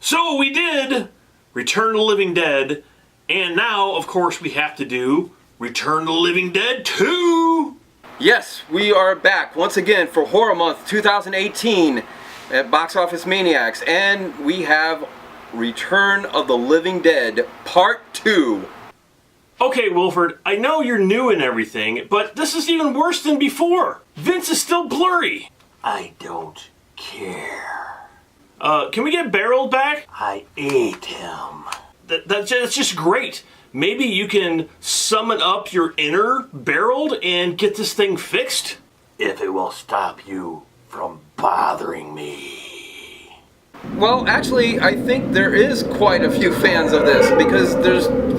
So we did Return of the Living Dead, and now, of course, we have to do Return of the Living Dead 2! Yes, we are back once again for Horror Month 2018 at Box Office Maniacs, and we have Return of the Living Dead Part 2. Okay, Wilford, I know you're new and everything, but this is even worse than before. Vince is still blurry. I don't care. Can we get Beryl back? I ate him. That's just great. Maybe you can summon up your inner Beryl and get this thing fixed? If it will stop you from bothering me. Well, actually, I think there is quite a few fans of this, because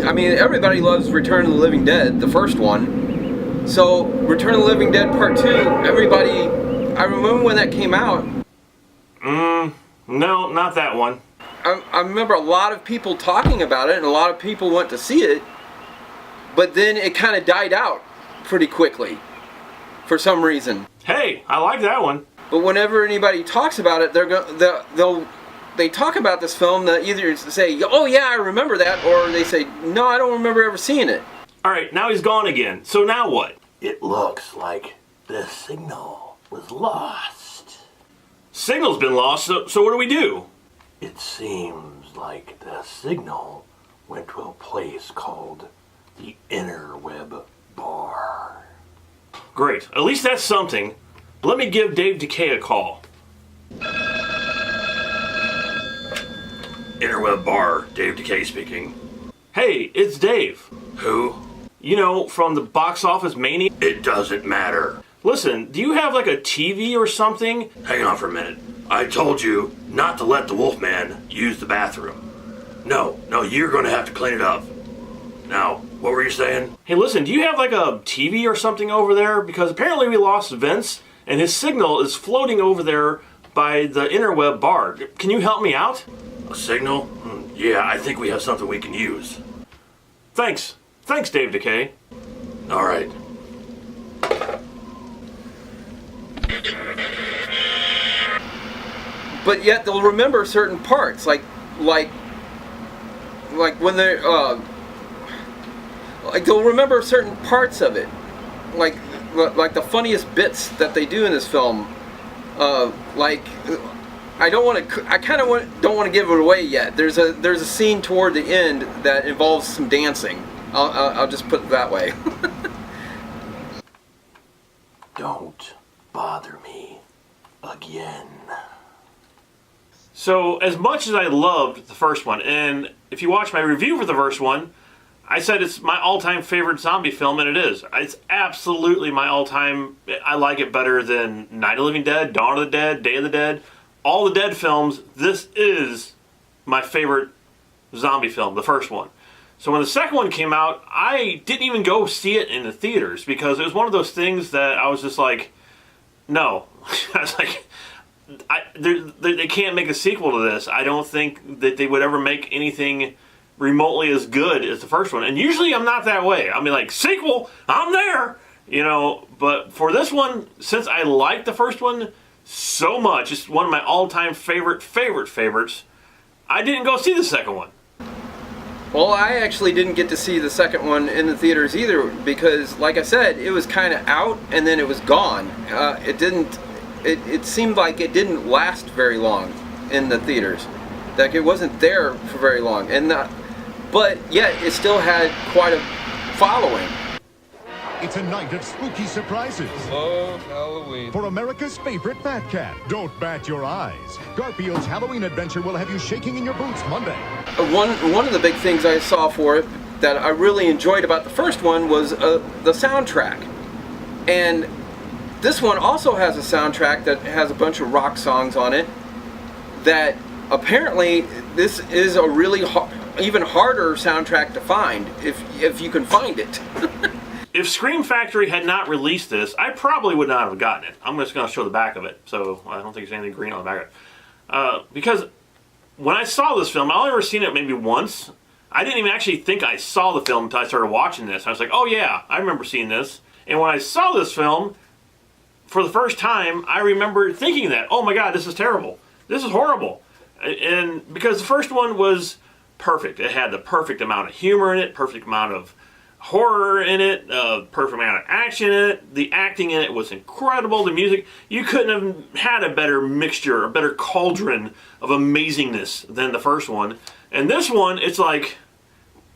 everybody loves Return of the Living Dead, the first one. So, Return of the Living Dead Part 2, I remember when that came out. No, not that one. I remember a lot of people talking about it, and a lot of people went to see it, but then it kind of died out pretty quickly, for some reason. Hey, I like that one. But whenever anybody talks about it, they talk about this film, that either say, oh yeah, I remember that, or they say, no, I don't remember ever seeing it. Alright, now he's gone again. So now what? It looks like the signal was lost. Signal's been lost, so what do we do? It seems like the signal went to a place called the Interweb Bar. Great, at least that's something. Let me give Dave Decay a call. Interweb Bar, Dave Decay speaking. Hey, it's Dave. Who? You know, from the Box Office Mania. It doesn't matter. Listen, do you have like a TV or something? Hang on for a minute. I told you not to let the Wolfman use the bathroom. No, you're going to have to clean it up. Now, what were you saying? Hey, listen, do you have like a TV or something over there? Because apparently we lost Vince, and his signal is floating over there by the Interweb Bar. Can you help me out? A signal? Yeah, I think we have something we can use. Thanks, Dave Decay. All right. But yet they'll remember certain parts, like when they're they'll remember certain parts of it, like the funniest bits that they do in this film. I don't want to give it away yet. There's a scene toward the end that involves some dancing. I'll just put it that way. Don't bother me again. So, as much as I loved the first one, and if you watch my review for the first one, I said it's my all-time favorite zombie film, and it is. It's absolutely my all-time. I like it better than Night of the Living Dead, Dawn of the Dead, Day of the Dead, all the Dead films. This is my favorite zombie film, the first one. So when the second one came out, I didn't even go see it in the theaters, because it was one of those things that I was just like, no. I was like, they can't make a sequel to this. I don't think that they would ever make anything remotely as good as the first one. And usually I'm not that way. I mean, like, sequel, I'm there, you know. But for this one, since I liked the first one so much, it's one of my all-time favorites, I didn't go see the second one. Well, I actually didn't get to see the second one in the theaters either, because, like I said, it was kind of out and then it was gone. It seemed like it didn't last very long in the theaters. Like, it wasn't there for very long. But yet, it still had quite a following. It's a night of spooky surprises. Love Halloween. For America's favorite Fat Cat. Don't bat your eyes. Garfield's Halloween adventure will have you shaking in your boots Monday. One of the big things I saw for it that I really enjoyed about the first one was the soundtrack. And this one also has a soundtrack that has a bunch of rock songs on it that apparently this is a really even harder soundtrack to find, if you can find it. If Scream Factory had not released this, I probably would not have gotten it. I'm just going to show the back of it, so I don't think there's anything green on the back of it. Because when I saw this film, I only ever seen it maybe once. I didn't even actually think I saw the film until I started watching this. I was like, oh yeah, I remember seeing this. And when I saw this film, for the first time, I remember thinking that, oh my god, this is terrible. This is horrible. And because the first one was perfect. It had the perfect amount of humor in it, perfect amount of horror in it, perfect amount of action in it. The acting in it was incredible. The music, you couldn't have had a better mixture, a better cauldron of amazingness than the first one. And this one, it's like,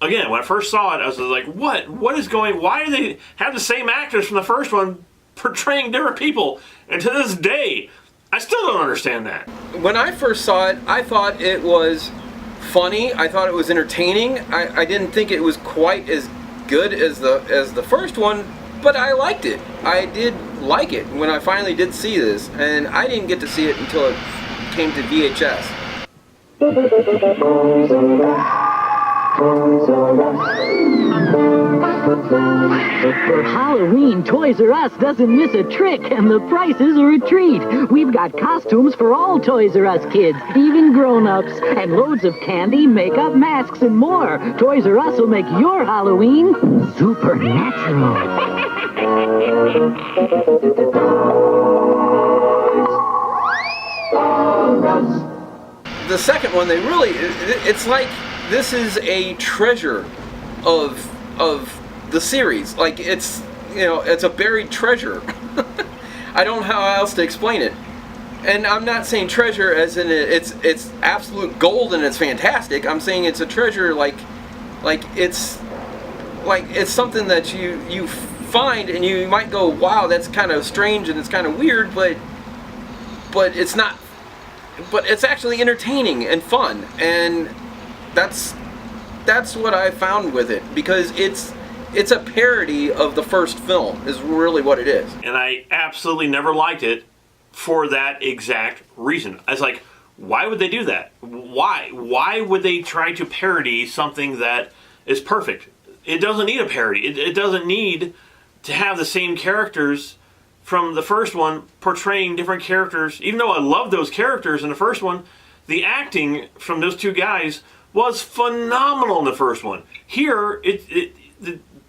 again, when I first saw it, I was like, what is going, why do they have the same actors from the first one portraying different people? And to this day, I still don't understand that. When I first saw it, I thought it was funny. I thought it was entertaining. I didn't think it was quite as good as the first one, but I liked it. I did like it when I finally did see this, and I didn't get to see it until it came to VHS. For Halloween, Toys R Us doesn't miss a trick, and the prices are a treat. We've got costumes for all Toys R Us kids, even grown-ups, and loads of candy, makeup, masks, and more. Toys R Us will make your Halloween supernatural. The second one, they really, it's like this is a treasure of the series. Like, it's, you know, it's a buried treasure. I don't know how else to explain it. And I'm not saying treasure as in it's absolute gold and it's fantastic. I'm saying it's a treasure like it's something that you find and you might go, wow, that's kind of strange and it's kind of weird, but it's not. But it's actually entertaining and fun, and that's what I found with it, because it's a parody of the first film is really what it is. And I absolutely never liked it for that exact reason. I was like, why would they do that? Why would they try to parody something that is perfect? It doesn't need a parody. It doesn't need to have the same characters from the first one portraying different characters. Even though I love those characters in the first one, the acting from those two guys was phenomenal in the first one. Here,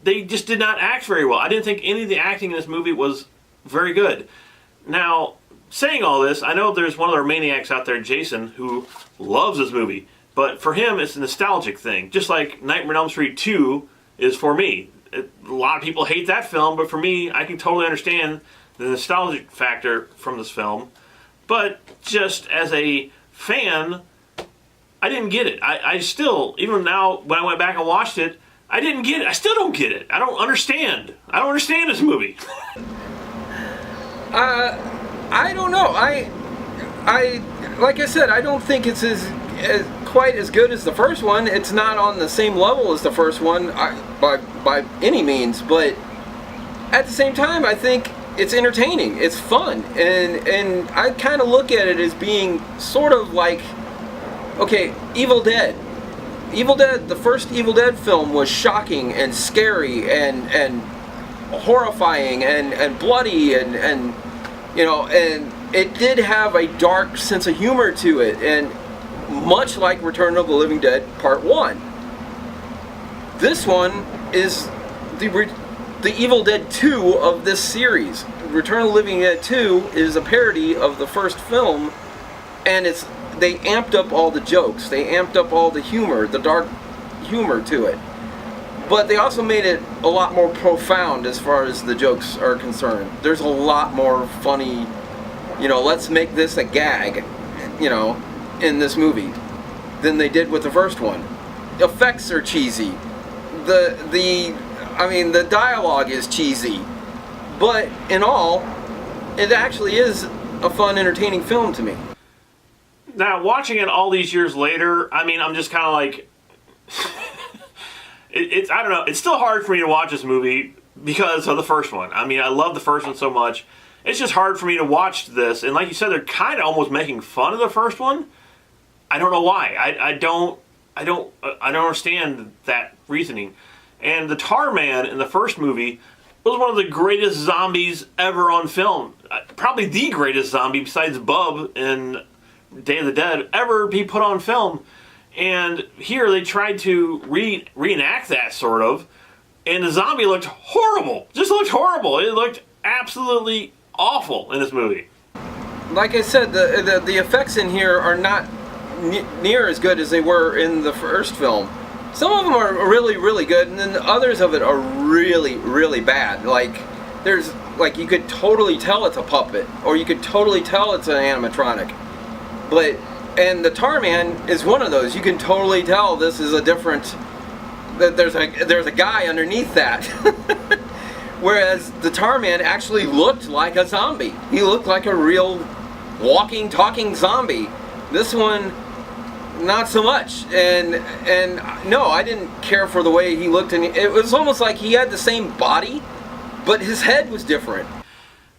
they just did not act very well. I didn't think any of the acting in this movie was very good. Now, saying all this, I know there's one of our maniacs out there, Jason, who loves this movie. But for him, it's a nostalgic thing. Just like Nightmare on Elm Street 2 is for me. A lot of people hate that film, but for me, I can totally understand the nostalgic factor from this film. But just as a fan, I didn't get it. I still, even now when I went back and watched it, I didn't get it. I still don't get it. I don't understand. I don't understand this movie. I don't know. I like I said, I don't think it's as quite as good as the first one. It's not on the same level as the first one by any means, but at the same time, I think it's entertaining. It's fun, and I kind of look at it as being sort of like, okay, Evil Dead. Evil Dead, the first Evil Dead film was shocking and scary and horrifying and bloody and you know, and it did have a dark sense of humor to it, and much like Return of the Living Dead Part 1. This one is the Evil Dead 2 of this series. Return of the Living Dead 2 is a parody of the first film, and they amped up all the jokes, they amped up all the humor, the dark humor to it. But they also made it a lot more profound as far as the jokes are concerned. There's a lot more funny, you know, let's make this a gag, you know, in this movie than they did with the first one. Effects are cheesy. The dialogue is cheesy. But in all, it actually is a fun, entertaining film to me. Now, watching it all these years later, I mean, I'm just kind of like, I don't know, it's still hard for me to watch this movie because of the first one. I mean, I love the first one so much. It's just hard for me to watch this. And like you said, they're kind of almost making fun of the first one. I don't know why. I don't understand that reasoning. And the Tar Man in the first movie was one of the greatest zombies ever on film. Probably the greatest zombie besides Bub in Day of the Dead ever be put on film. And here they tried to reenact that, sort of, and the zombie looked horrible. Just looked horrible. It looked absolutely awful in this movie. Like I said, the effects in here are not near as good as they were in the first film. Some of them are really, really good, and then others of it are really, really bad. Like, you could totally tell it's a puppet, or you could totally tell it's an animatronic. And the Tar Man is one of those. You can totally tell this is a different. That there's a guy underneath that. Whereas the Tar Man actually looked like a zombie. He looked like a real walking, talking zombie. This one, not so much. And no, I didn't care for the way he looked. And it was almost like he had the same body, but his head was different.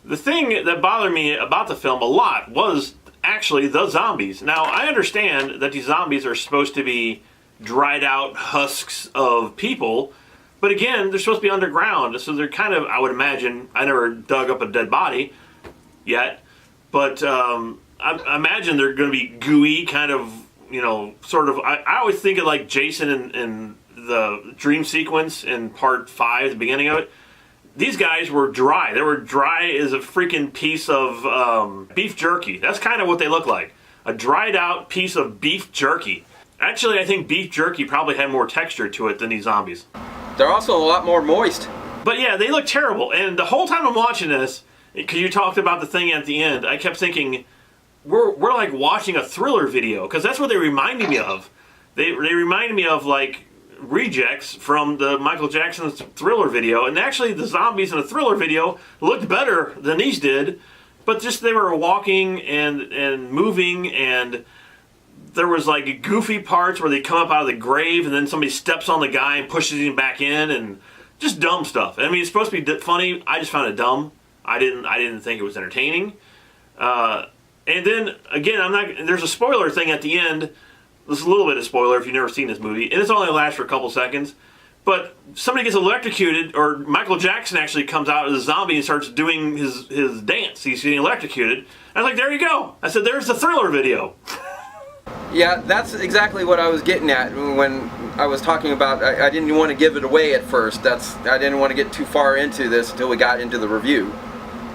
The thing that bothered me about the film a lot was actually the zombies. Now, I understand that these zombies are supposed to be dried out husks of people, but again, they're supposed to be underground, so they're kind of, I would imagine, I never dug up a dead body yet, but I imagine they're going to be gooey, kind of, sort of, I always think of like Jason in the dream sequence in part 5, the beginning of it. These guys were dry. They were dry as a freaking piece of beef jerky. That's kind of what they look like. A dried out piece of beef jerky. Actually, I think beef jerky probably had more texture to it than these zombies. They're also a lot more moist. But yeah, they look terrible. And the whole time I'm watching this, because you talked about the thing at the end, I kept thinking, we're like watching a Thriller video. Because that's what they reminded me of. They reminded me of like rejects from the Michael Jackson's Thriller video, and actually the zombies in the Thriller video looked better than these did, but just they were walking and moving, and there was like goofy parts where they come up out of the grave and then somebody steps on the guy and pushes him back in, and just dumb stuff. I mean, it's supposed to be funny. I just found it dumb. I didn't think it was entertaining. And then again, there's a spoiler thing at the end. This is a little bit of spoiler if you've never seen this movie, and it's only lasts for a couple seconds. But somebody gets electrocuted, or Michael Jackson actually comes out as a zombie and starts doing his dance. He's getting electrocuted. And I was like, there you go. I said, there's the Thriller video. Yeah, that's exactly what I was getting at when I was talking about. I didn't want to give it away at first. I didn't want to get too far into this until we got into the review.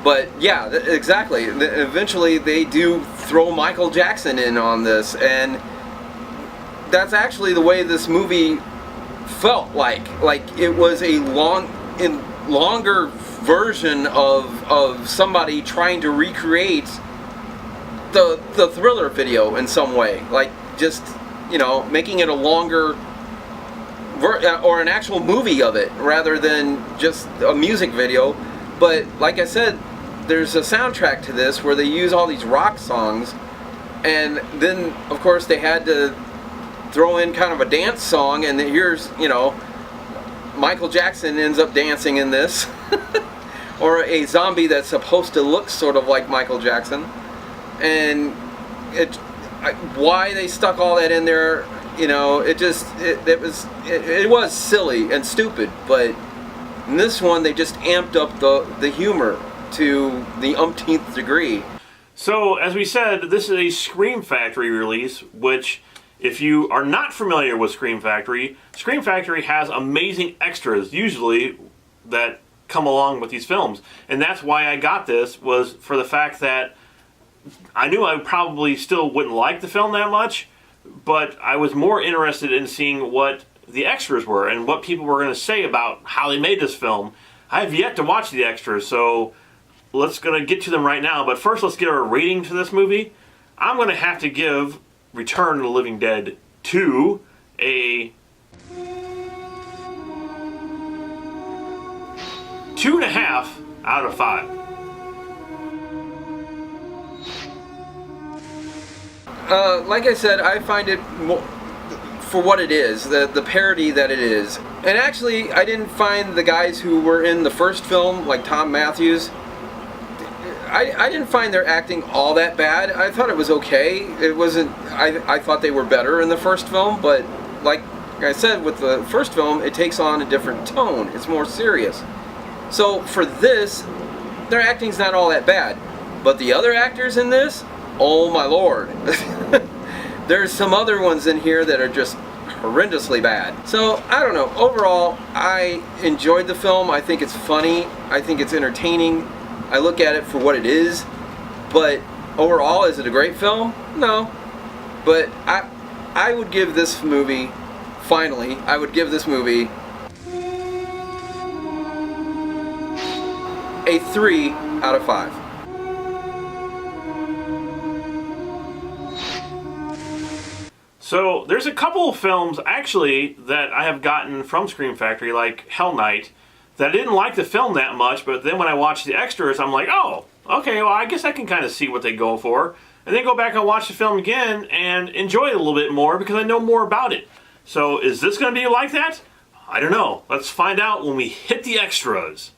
But yeah, exactly. Eventually, they do throw Michael Jackson in on this, and that's actually the way this movie felt like it was a longer version of somebody trying to recreate the Thriller video in some way, like just making it a longer or an actual movie of it rather than just a music video. But like I said, there's a soundtrack to this where they use all these rock songs, and then of course they had to throw in kind of a dance song, and here's, Michael Jackson ends up dancing in this. Or a zombie that's supposed to look sort of like Michael Jackson. And why they stuck all that in there, it was silly and stupid, but in this one they just amped up the humor to the umpteenth degree. So, as we said, this is a Scream Factory release, which, if you are not familiar with Scream Factory has amazing extras, usually, that come along with these films. And that's why I got this, was for the fact that I knew I probably still wouldn't like the film that much, but I was more interested in seeing what the extras were and what people were going to say about how they made this film. I have yet to watch the extras, so let's going to get to them right now. But first, let's get our rating to this movie. I'm going to have to give Return of the Living Dead 2 a 2.5 out of 5. Like I said, I find it for what it is, the parody that it is. And actually, I didn't find the guys who were in the first film, like Tom Matthews, I didn't find their acting all that bad. I thought it was okay. It wasn't. I thought they were better in the first film, but like I said, with the first film, it takes on a different tone. It's more serious. So for this, their acting's not all that bad. But the other actors in this, oh my lord. There's some other ones in here that are just horrendously bad. So, I don't know. Overall, I enjoyed the film. I think it's funny. I think it's entertaining. I look at it for what it is. But overall, is it a great film? No. But I would give this movie, finally, I would give this movie a 3 out of 5. So there's a couple of films actually that I have gotten from Scream Factory, like Hell Night, that I didn't like the film that much, but then when I watched the extras, I'm like, oh, okay, well I guess I can kind of see what they go for. And then go back and watch the film again and enjoy it a little bit more because I know more about it. So is this going to be like that? I don't know. Let's find out when we hit the extras.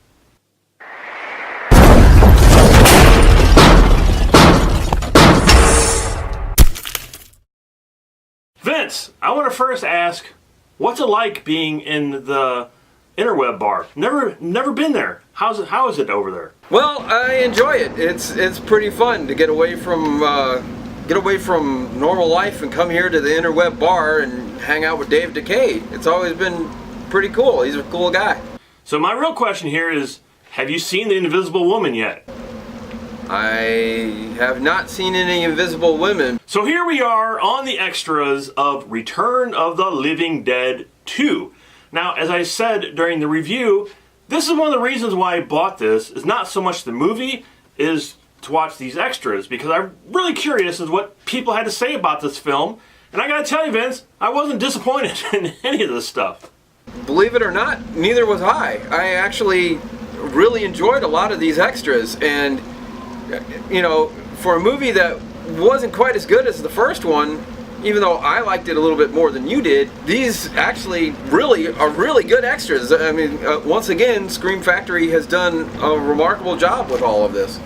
Vince, I want to first ask, what's it like being in the interweb bar? Never been there. How is it over there? Well, I enjoy it. It's pretty fun to get away from normal life and come here to the interweb bar and hang out with Dave Decay. It's always been pretty cool. He's a cool guy. So my real question here is, have you seen The Invisible Woman yet? I have not seen any Invisible Women. So here we are on the extras of Return of the Living Dead 2. Now, as I said during the review, this is one of the reasons why I bought this, is not so much the movie, is to watch these extras, because I'm really curious as what people had to say about this film. And I gotta tell you, Vince, I wasn't disappointed in any of this stuff. Believe it or not, neither was I. I actually really enjoyed a lot of these extras, and you know, for a movie that wasn't quite as good as the first one, even though I liked it a little bit more than you did, these actually really are really good extras. I mean, once again, Scream Factory has done a remarkable job with all of this.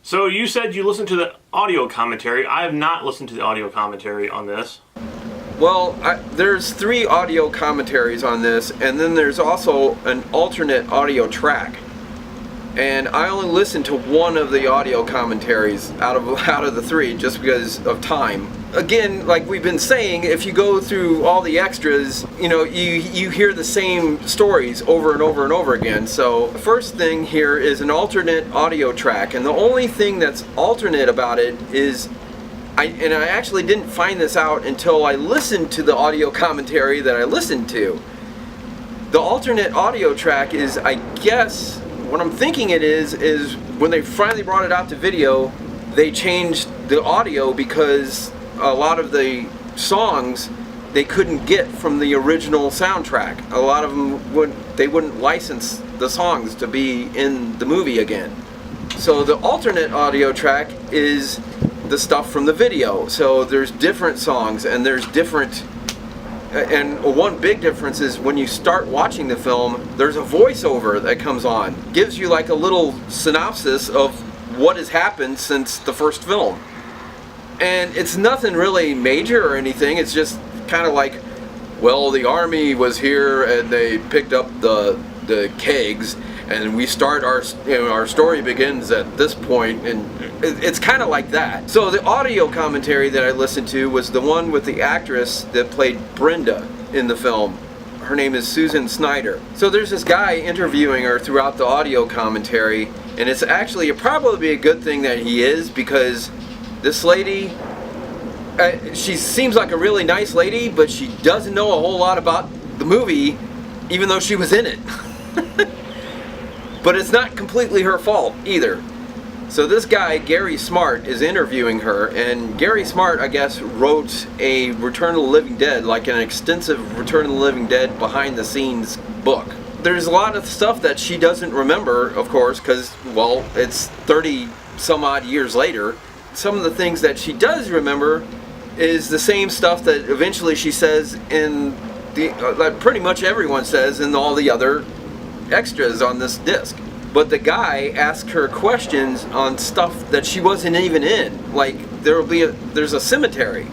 So you said you listened to the audio commentary. I have not listened to the audio commentary on this. Well, there's 3 audio commentaries on this, and then there's also an alternate audio track. And I only listened to one of the audio commentaries out of the 3 just because of time. Again, like we've been saying, if you go through all the extras, you know, you hear the same stories over and over and over again. So the first thing here is an alternate audio track, and the only thing that's alternate about it is, I actually didn't find this out until I listened to the audio commentary that I listened to. The alternate audio track is, I guess, what I'm thinking it is when they finally brought it out to video, they changed the audio because a lot of the songs they couldn't get from the original soundtrack. A lot of them wouldn't license the songs to be in the movie again. So the alternate audio track is the stuff from the video. So there's different songs, and there's different. And one big difference is when you start watching the film, there's a voiceover that comes on. Gives you like a little synopsis of what has happened since the first film. And it's nothing really major or anything. It's just kind of like, well, the army was here and they picked up the kegs, and we start our story begins at this point, and it's kind of like that. So the audio commentary that I listened to was the one with the actress that played Brenda in the film. Her name is Susan Snyder. So there's this guy interviewing her throughout the audio commentary, and it's actually probably a good thing that he is, because this lady, she seems like a really nice lady, but she doesn't know a whole lot about the movie, even though she was in it. But it's not completely her fault either. So this guy, Gary Smart, is interviewing her, and Gary Smart, I guess, wrote a Return of the Living Dead, like an extensive Return of the Living Dead behind-the-scenes book. There's a lot of stuff that she doesn't remember, of course, because, well, it's 30-some-odd years later. Some of the things that she does remember is the same stuff that eventually she says in that pretty much everyone says in all the other extras on this disc. But the guy asked her questions on stuff that she wasn't even in. Like, there's a cemetery.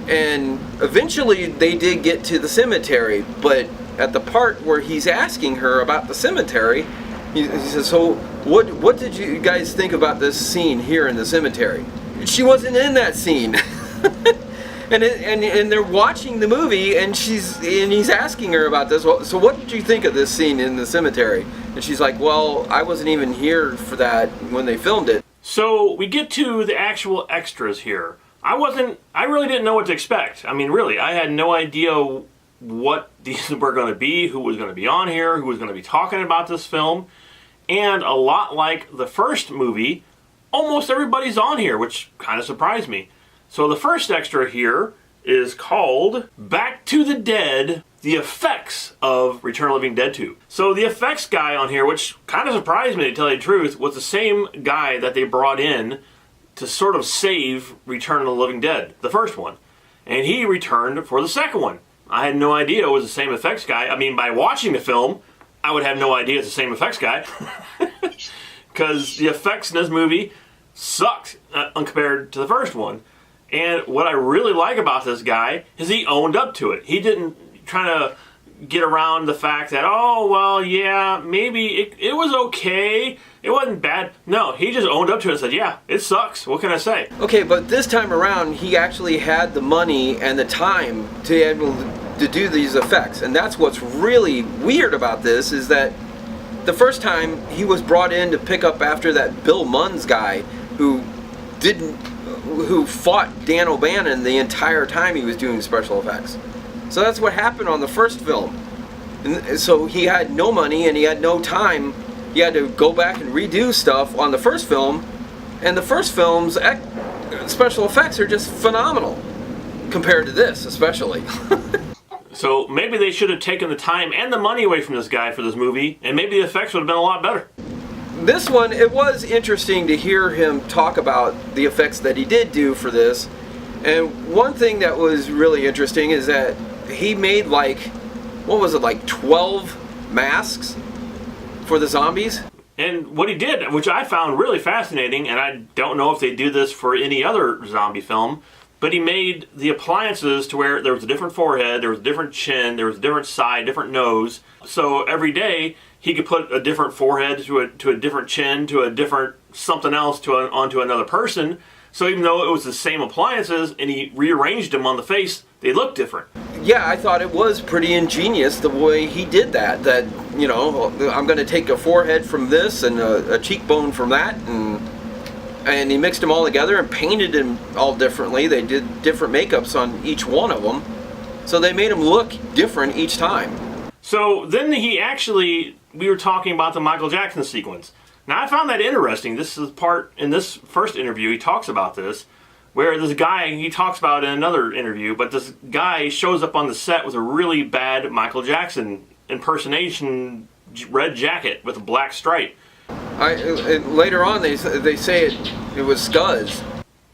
And eventually they did get to the cemetery, but at the part where he's asking her about the cemetery, he says, so what did you guys think about this scene here in the cemetery? She wasn't in that scene. And they're watching the movie, and he's asking her about this. Well, so what did you think of this scene in the cemetery? And she's like, well, I wasn't even here for that when they filmed it. So we get to the actual extras here. I really didn't know what to expect. I mean, really, I had no idea what these were going to be, who was going to be on here, who was going to be talking about this film. And a lot like the first movie, almost everybody's on here, which kind of surprised me. So the first extra here is called Back to the Dead, the effects of Return of the Living Dead 2. So the effects guy on here, which kind of surprised me to tell you the truth, was the same guy that they brought in to sort of save Return of the Living Dead, the first one. And he returned for the second one. I had no idea it was the same effects guy. I mean, by watching the film, I would have no idea it's the same effects guy. Because the effects in this movie sucked compared to the first one. And what I really like about this guy is he owned up to it. He didn't try to get around the fact that, oh, well, yeah, maybe it was okay. It wasn't bad. No, he just owned up to it and said, yeah, it sucks. What can I say? Okay, but this time around, he actually had the money and the time to be able to do these effects. And that's what's really weird about this, is that the first time he was brought in to pick up after that Bill Munn's guy who fought Dan O'Bannon the entire time he was doing special effects. So that's what happened on the first film. And so he had no money and he had no time. He had to go back and redo stuff on the first film. And the first film's special effects are just phenomenal compared to this, especially. So maybe they should have taken the time and the money away from this guy for this movie, and maybe the effects would have been a lot better. This one, it was interesting to hear him talk about the effects that he did do for this. And one thing that was really interesting is that he made like 12 masks for the zombies? And what he did, which I found really fascinating, and I don't know if they do this for any other zombie film, but he made the appliances to where there was a different forehead, there was a different chin, there was a different side, different nose. So every day he could put a different forehead to a different chin, to a different something else onto another person. So even though it was the same appliances and he rearranged them on the face, they looked different. Yeah, I thought it was pretty ingenious the way he did that. That, you know, I'm going to take a forehead from this and a cheekbone from that, and he mixed them all together and painted them all differently. They did different makeups on each one of them, so they made them look different each time. So then we were talking about the Michael Jackson sequence. Now I found that interesting. This is part in this first interview he talks about this, where this guy, he talks about in another interview, but this guy shows up on the set with a really bad Michael Jackson impersonation red jacket with a black stripe. Later on they say it was Scuzz.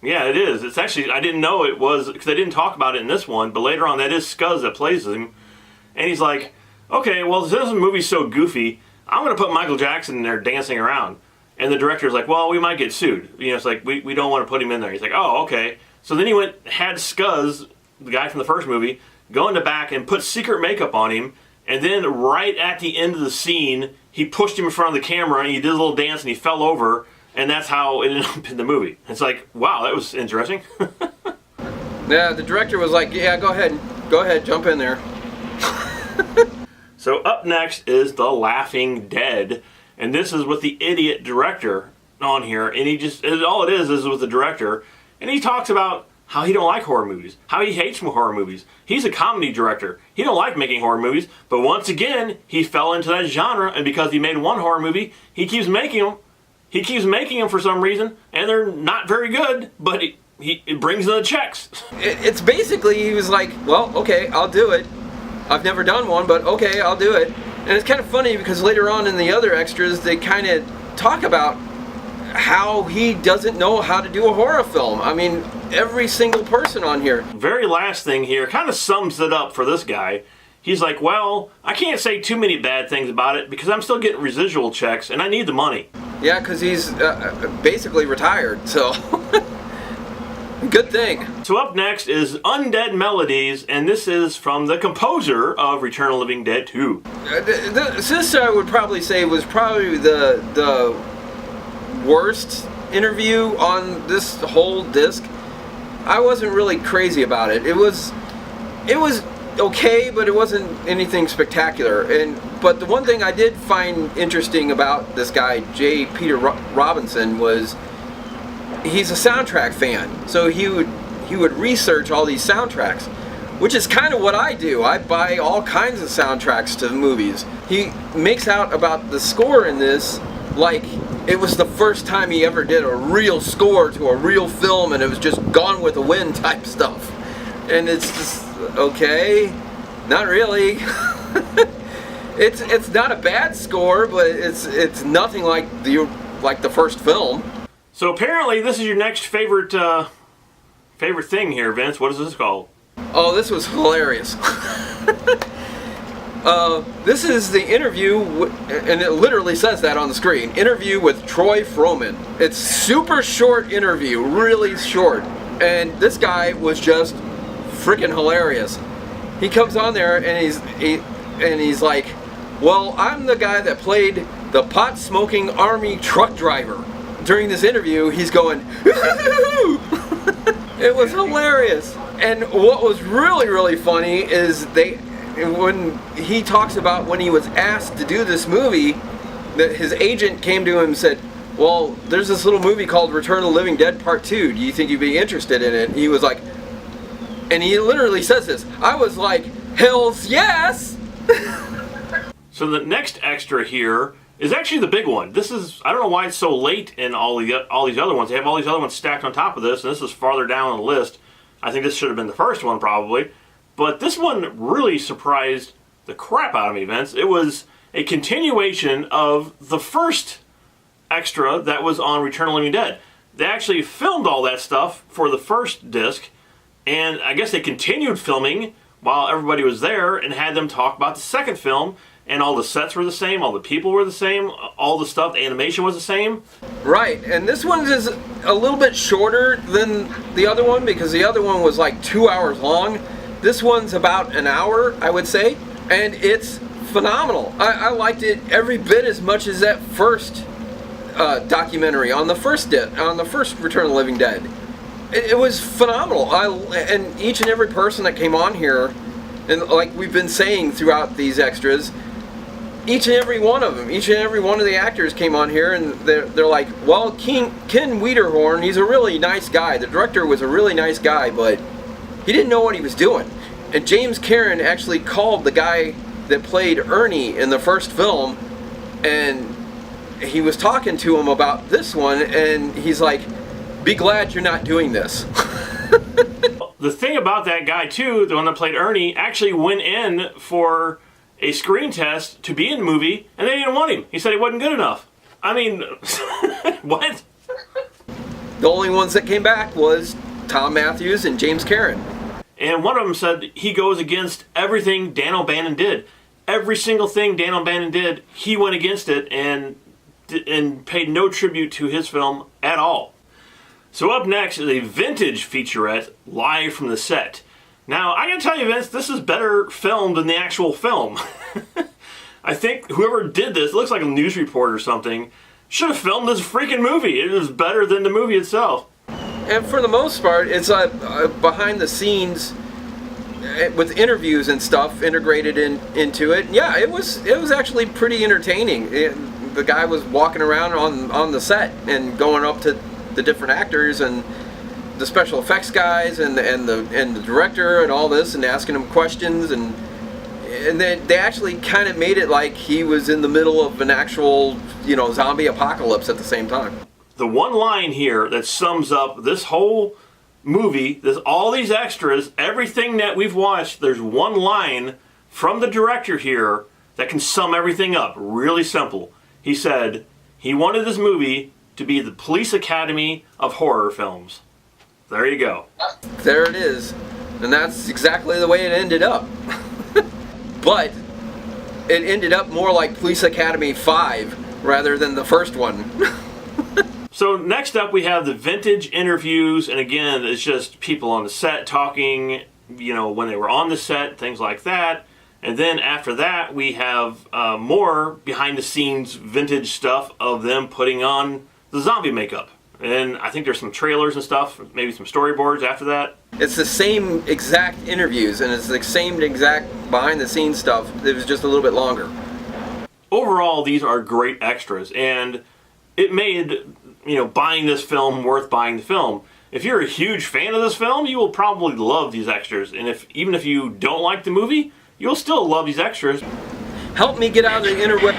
Yeah, it is. It's actually, I didn't know it was, because they didn't talk about it in this one, but later on that is Scuzz that plays him. And he's like, okay, well, since this movie's so goofy, I'm going to put Michael Jackson in there dancing around. And the director's like, well, we might get sued. You know, it's like, we don't want to put him in there. He's like, oh, okay. So then he had Scuzz, the guy from the first movie, go in the back and put secret makeup on him. And then right at the end of the scene, he pushed him in front of the camera and he did a little dance and he fell over. And that's how it ended up in the movie. It's like, wow, that was interesting. Yeah, the director was like, yeah, go ahead, jump in there. So up next is The Laughing Dead, and this is with the idiot director on here, and all it is with the director, and he talks about how he don't like horror movies, how he hates horror movies. He's a comedy director. He don't like making horror movies, but once again, he fell into that genre, and because he made one horror movie, he keeps making them. He keeps making them for some reason, and they're not very good, but it brings in the checks. It's basically, he was like, well, okay, I'll do it. I've never done one, but okay, I'll do it. And it's kind of funny because later on in the other extras, they kind of talk about how he doesn't know how to do a horror film. I mean, every single person on here. Very last thing here kind of sums it up for this guy. He's like, well, I can't say too many bad things about it because I'm still getting residual checks and I need the money. Yeah, because he's basically retired, so good thing. So up next is Undead Melodies, and this is from the composer of Return of the Living Dead 2. This I would probably say was probably the worst interview on this whole disc. I wasn't really crazy about it. It was okay, but it wasn't anything spectacular. But the one thing I did find interesting about this guy, J. Peter Robinson, was he's a soundtrack fan. So he he would research all these soundtracks, which is kind of what I do. I buy all kinds of soundtracks to the movies. He makes out about the score in this like it was the first time he ever did a real score to a real film, and it was just Gone with the Wind type stuff. And it's just, okay, not really. It's not a bad score, but it's nothing like the first film. So apparently this is your next favorite thing here, Vince. What is this called? Oh, this was hilarious. This is the interview, and it literally says that on the screen. Interview with Troy Froman. It's super short interview, really short. And this guy was just freaking hilarious. He comes on there and he's like, well, I'm the guy that played the pot-smoking army truck driver. During this interview, he's going, it was hilarious. And what was really, really funny is when he talks about when he was asked to do this movie, that his agent came to him and said, well, there's this little movie called Return of the Living Dead Part 2. Do you think you'd be interested in it? And he was like, and he literally says this, I was like, hells yes! So the next extra here is actually the big one. This is, I don't know why it's so late in all these other ones. They have all these other ones stacked on top of this, and this is farther down on the list. I think this should have been the first one probably. But this one really surprised the crap out of me, Vince. It was a continuation of the first extra that was on Return of the Living Dead. They actually filmed all that stuff for the first disc, and I guess they continued filming while everybody was there and had them talk about the second film, and all the sets were the same, all the people were the same, all the stuff, the animation was the same. Right, and this one is a little bit shorter than the other one because the other one was like 2 hours long. This one's about an hour, I would say, and it's phenomenal. I liked it every bit as much as that first documentary on the first Return of the Living Dead. It was phenomenal. And each and every person that came on here, and like we've been saying throughout these extras, each and every one of them, each and every one of the actors came on here, and they're like, well, Ken Wiederhorn, he's a really nice guy. The director was a really nice guy, but he didn't know what he was doing. And James Karen actually called the guy that played Ernie in the first film, and he was talking to him about this one, and he's like, be glad you're not doing this. The thing about that guy too, the one that played Ernie, actually went in for a screen test to be in the movie, and they didn't want him. He said he wasn't good enough. I mean, what? The only ones that came back was Tom Matthews and James Karen. And one of them said he goes against everything Dan O'Bannon did. Every single thing Dan O'Bannon did, he went against it and paid no tribute to his film at all. So up next is a vintage featurette live from the set. Now, I gotta tell you, Vince, this is better filmed than the actual film. I think whoever did this, it looks like a news report or something, should have filmed this freaking movie. It was better than the movie itself. And for the most part, it's behind the scenes with interviews and stuff integrated into it. Yeah, it was actually pretty entertaining. The guy was walking around on the set and going up to the different actors and the special effects guys and the director and all this, and asking them questions, and then they actually kind of made it like he was in the middle of an actual, zombie apocalypse at the same time. The one line here that sums up this whole movie, all these extras, everything that we've watched, there's one line from the director here that can sum everything up. Really simple. He said he wanted this movie to be the Police Academy of horror films. There you go. There it is. And that's exactly the way it ended up. But it ended up more like Police Academy 5 rather than the first one. So next up we have the vintage interviews, and again, it's just people on the set talking, when they were on the set, things like that. And then after that, we have more behind-the-scenes vintage stuff of them putting on the zombie makeup. And I think there's some trailers and stuff, maybe some storyboards after that. It's the same exact interviews, and it's the same exact behind-the-scenes stuff. It was just a little bit longer. Overall, these are great extras, and it made, buying this film worth buying the film. If you're a huge fan of this film, you will probably love these extras. And even if you don't like the movie, you'll still love these extras. Help me get out of the interweb.